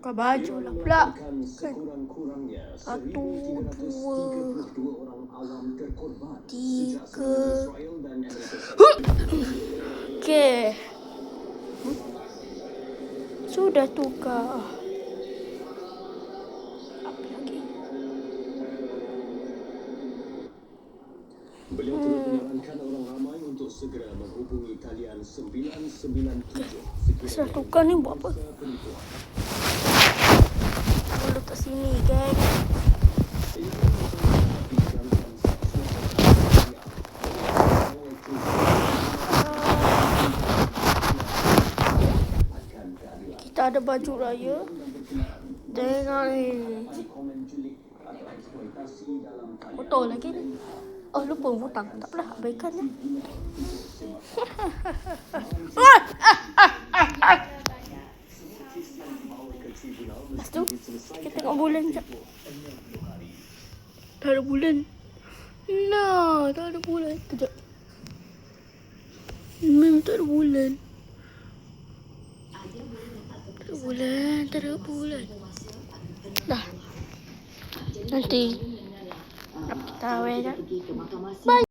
tukar baju lah pula. Kan? 1, 2, 3. Okey. Sudah tukar. Apa lagi? Beliau telah menyarankan orang ramai untuk segera menghubungi talian 997. Sudah tukar ni buat apa? Aku letak sini, geng. Kita ada baju raya. Tengok ni. Kotor lagi ni. Oh, lupa butang. Tak apalah, abaikan je. Lepas tu, kita tengok bulan sekejap. Tak ada bulan. Nah, tak ada bulan. Kejap. Memang tak ada bulan. Tak ada bulan. Dah. Nanti kita awal je. Bye.